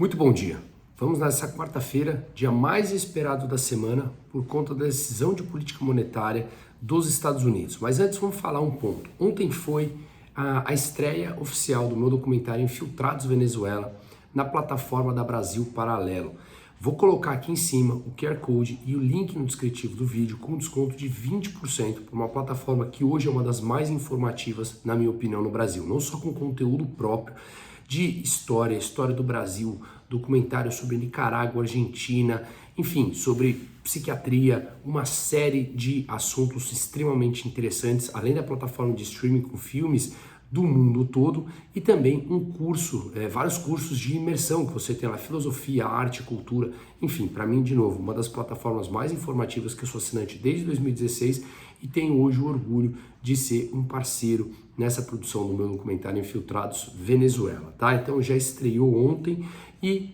Muito bom dia. Vamos nessa quarta-feira, dia mais esperado da semana, por conta da decisão de política monetária dos Estados Unidos. Mas antes vamos falar um ponto. Ontem foi a estreia oficial do meu documentário Infiltrados Venezuela na plataforma da Brasil Paralelo. Vou colocar aqui em cima o QR Code e o link no descritivo do vídeo com desconto de 20% para uma plataforma que hoje é uma das mais informativas, na minha opinião, no Brasil. Não só com conteúdo próprio de história do Brasil, documentário sobre Nicarágua, Argentina, enfim, sobre psiquiatria, uma série de assuntos extremamente interessantes, além da plataforma de streaming com filmes do mundo todo e também um curso, vários cursos de imersão que você tem lá, filosofia, arte, cultura, enfim, para mim, de novo, uma das plataformas mais informativas que eu sou assinante desde 2016 e tenho hoje o orgulho de ser um parceiro nessa produção do meu documentário Infiltrados Venezuela, tá? Então já estreou ontem e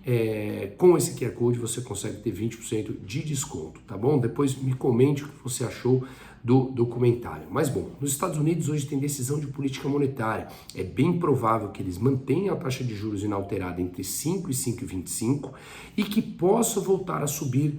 com esse QR Code você consegue ter 20% de desconto, tá bom? Depois me comente o que você achou do documentário. Mas bom, nos Estados Unidos hoje tem decisão de política monetária. É bem provável que eles mantenham a taxa de juros inalterada entre 5 e 5,25 e que possa voltar a subir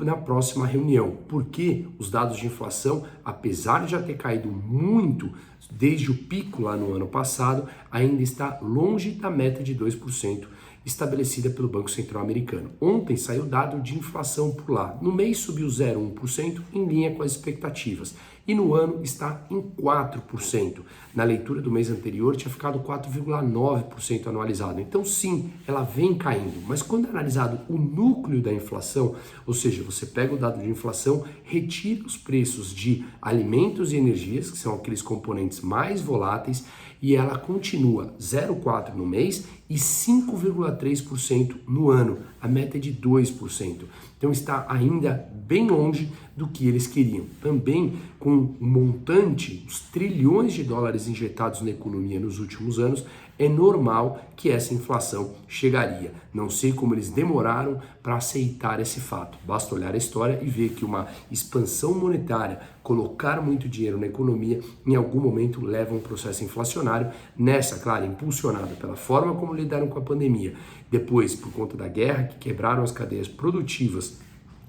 na próxima reunião, porque os dados de inflação, apesar de já ter caído muito desde o pico lá no ano passado, ainda está longe da meta de 2% estabelecida pelo Banco Central Americano. Ontem saiu dado de inflação por lá. No mês subiu 0,1%, em linha com as expectativas. E no ano está em 4%. Na leitura do mês anterior tinha ficado 4,9% anualizado. Então sim, ela vem caindo. Mas quando é analisado o núcleo da inflação, ou seja, você pega o dado de inflação, retira os preços de alimentos e energias, que são aqueles componentes mais voláteis, e ela continua 0,4% no mês e 5,3% no ano. A meta é de 2%. Então está ainda bem longe do que eles queriam. Também com o montante, os trilhões de dólares injetados na economia nos últimos anos, é normal que essa inflação chegaria. Não sei como eles demoraram para aceitar esse fato. Basta olhar a história e ver que uma expansão monetária, colocar muito dinheiro na economia, em algum momento leva a um processo inflacionário. Nessa, claro, impulsionado pela forma como lidaram com a pandemia. Depois, por conta da guerra, que quebraram as cadeias produtivas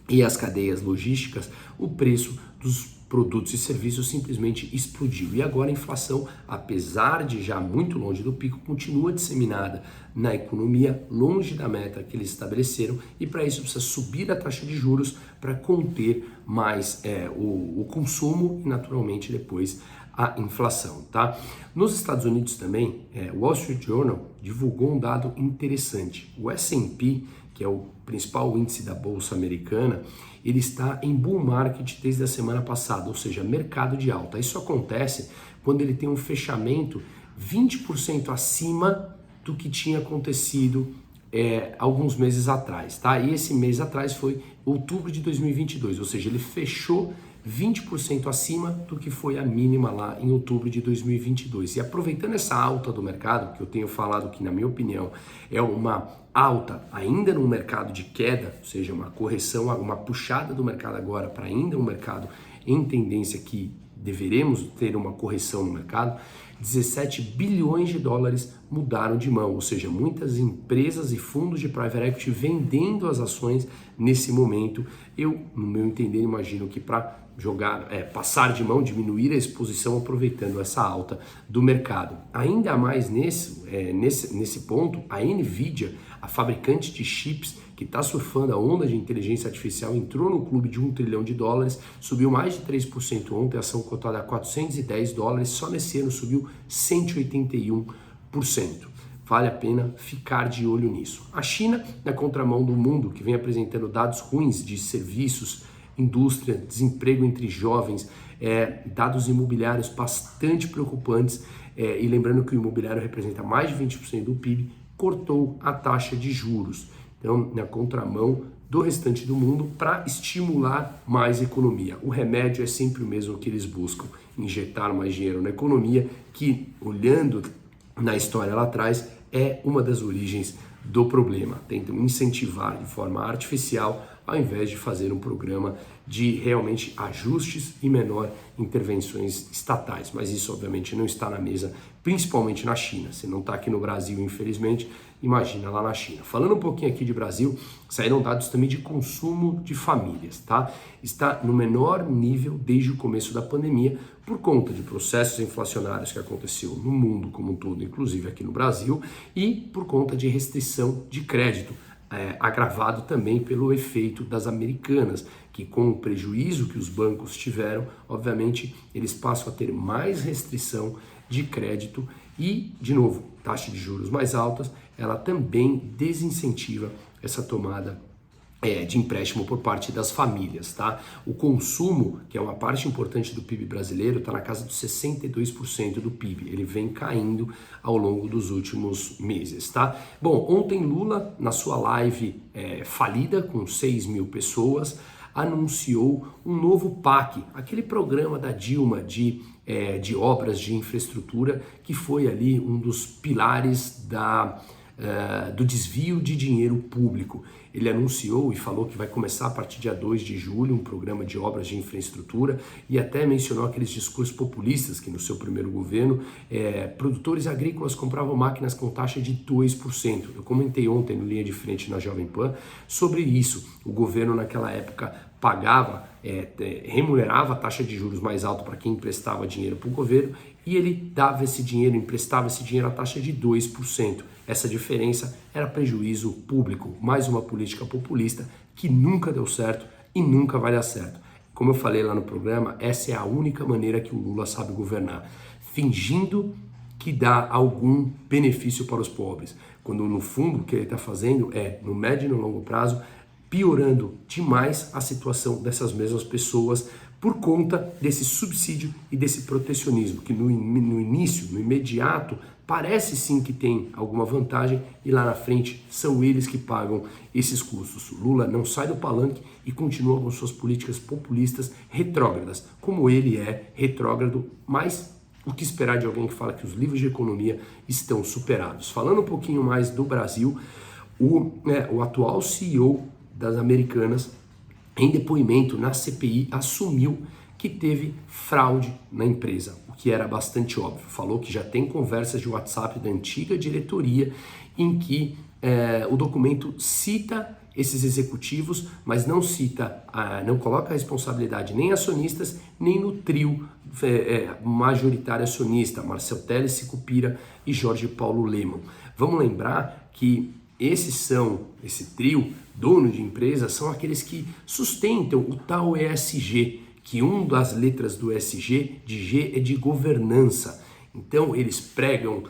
e as cadeias logísticas, o preço dos produtos e serviços simplesmente explodiu. E agora a inflação, apesar de já muito longe do pico, continua disseminada na economia, longe da meta que eles estabeleceram, e para isso precisa subir a taxa de juros para conter mais o consumo e naturalmente depois a inflação, tá? Nos Estados Unidos também, o Wall Street Journal divulgou um dado interessante. O S&P, que é o principal índice da Bolsa Americana, ele está em bull market desde a semana passada, ou seja, mercado de alta. Isso acontece quando ele tem um fechamento 20% acima do que tinha acontecido alguns meses atrás, tá? E esse mês atrás foi outubro de 2022, ou seja, ele fechou 20% acima do que foi a mínima lá em outubro de 2022. E aproveitando essa alta do mercado, que eu tenho falado que, na minha opinião, é uma alta ainda num mercado de queda, ou seja, uma correção, uma puxada do mercado agora para ainda um mercado em tendência que deveremos ter uma correção no mercado, 17 bilhões de dólares mudaram de mão, ou seja, muitas empresas e fundos de private equity vendendo as ações nesse momento. Eu, no meu entender, imagino que para passar de mão, diminuir a exposição aproveitando essa alta do mercado. Ainda mais nesse ponto, a Nvidia, a fabricante de chips que está surfando a onda de inteligência artificial, entrou no clube de $1 trilhão, subiu mais de 3% ontem, a ação cotada a $410, só nesse ano subiu 181%. Vale a pena ficar de olho nisso. A China, na contramão do mundo, que vem apresentando dados ruins de serviços, indústria, desemprego entre jovens, dados imobiliários bastante preocupantes, e lembrando que o imobiliário representa mais de 20% do PIB, cortou a taxa de juros. Então, na contramão do restante do mundo, para estimular mais economia. O remédio é sempre o mesmo que eles buscam, injetar mais dinheiro na economia, que, olhando na história lá atrás, é uma das origens do problema. Tentam incentivar de forma artificial ao invés de fazer um programa de realmente ajustes e menor intervenções estatais. Mas isso obviamente não está na mesa, principalmente na China. Se não está aqui no Brasil, infelizmente, imagina lá na China. Falando um pouquinho aqui de Brasil, saíram dados também de consumo de famílias, tá? Está no menor nível desde o começo da pandemia por conta de processos inflacionários que aconteceu no mundo como um todo, inclusive aqui no Brasil, e por conta de restrição de crédito, agravado também pelo efeito das americanas, que com o prejuízo que os bancos tiveram, obviamente eles passam a ter mais restrição de crédito e, de novo, taxa de juros mais altas, ela também desincentiva essa tomada de empréstimo por parte das famílias, tá? O consumo, que é uma parte importante do PIB brasileiro, está na casa dos 62% do PIB. Ele vem caindo ao longo dos últimos meses, tá? Bom, ontem Lula, na sua live falida, com 6 mil pessoas, anunciou um novo PAC, aquele programa da Dilma de obras de infraestrutura, que foi ali um dos pilares do desvio de dinheiro público. Ele anunciou e falou que vai começar a partir do dia 2 de julho um programa de obras de infraestrutura e até mencionou aqueles discursos populistas que no seu primeiro governo produtores agrícolas compravam máquinas com taxa de 2%. Eu comentei ontem no Linha de Frente na Jovem Pan sobre isso. O governo naquela época pagava, remunerava a taxa de juros mais alta para quem emprestava dinheiro para o governo e ele dava esse dinheiro, emprestava esse dinheiro à taxa de 2%. Essa diferença era prejuízo público, mais uma política populista que nunca deu certo e nunca vai dar certo. Como eu falei lá no programa, essa é a única maneira que o Lula sabe governar, fingindo que dá algum benefício para os pobres, quando no fundo o que ele está fazendo no médio e no longo prazo, piorando demais a situação dessas mesmas pessoas por conta desse subsídio e desse protecionismo, que no início, no imediato, parece sim que tem alguma vantagem e lá na frente são eles que pagam esses custos. O Lula não sai do palanque e continua com suas políticas populistas retrógradas, como ele é retrógrado, mas o que esperar de alguém que fala que os livros de economia estão superados? Falando um pouquinho mais do Brasil, o atual CEO das Americanas, em depoimento na CPI, assumiu que teve fraude na empresa, o que era bastante óbvio. Falou que já tem conversas de WhatsApp da antiga diretoria em que o documento cita esses executivos, mas não cita, não coloca a responsabilidade nem acionistas, nem no trio majoritário acionista, Marcel Telles, Sicupira e Jorge Paulo Lemann. Vamos lembrar que esse trio, dono de empresas, são aqueles que sustentam o tal ESG, que uma das letras do ESG, de G, é de governança. Então eles pregam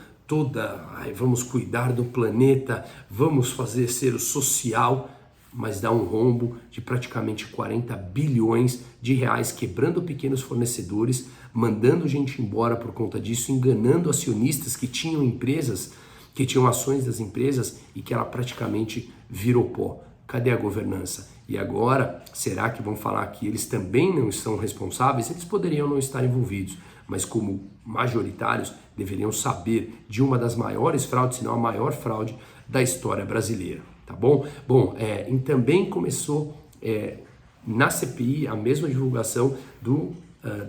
vamos cuidar do planeta, vamos fazer ser o social, mas dá um rombo de praticamente 40 bilhões de reais, quebrando pequenos fornecedores, mandando gente embora por conta disso, enganando acionistas que tinham empresas, que tinham ações das empresas e que ela praticamente virou pó. Cadê a governança? E agora, será que vão falar que eles também não estão responsáveis? Eles poderiam não estar envolvidos, mas como majoritários deveriam saber de uma das maiores fraudes, se não a maior fraude da história brasileira, tá bom? Bom, e também começou na CPI a mesma divulgação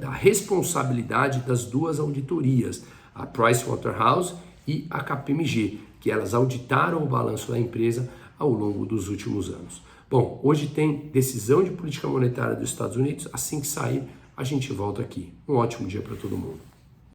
da responsabilidade das duas auditorias, a Pricewaterhouse e a KPMG, que elas auditaram o balanço da empresa ao longo dos últimos anos. Bom, hoje tem decisão de política monetária dos Estados Unidos. Assim que sair, a gente volta aqui. Um ótimo dia para todo mundo.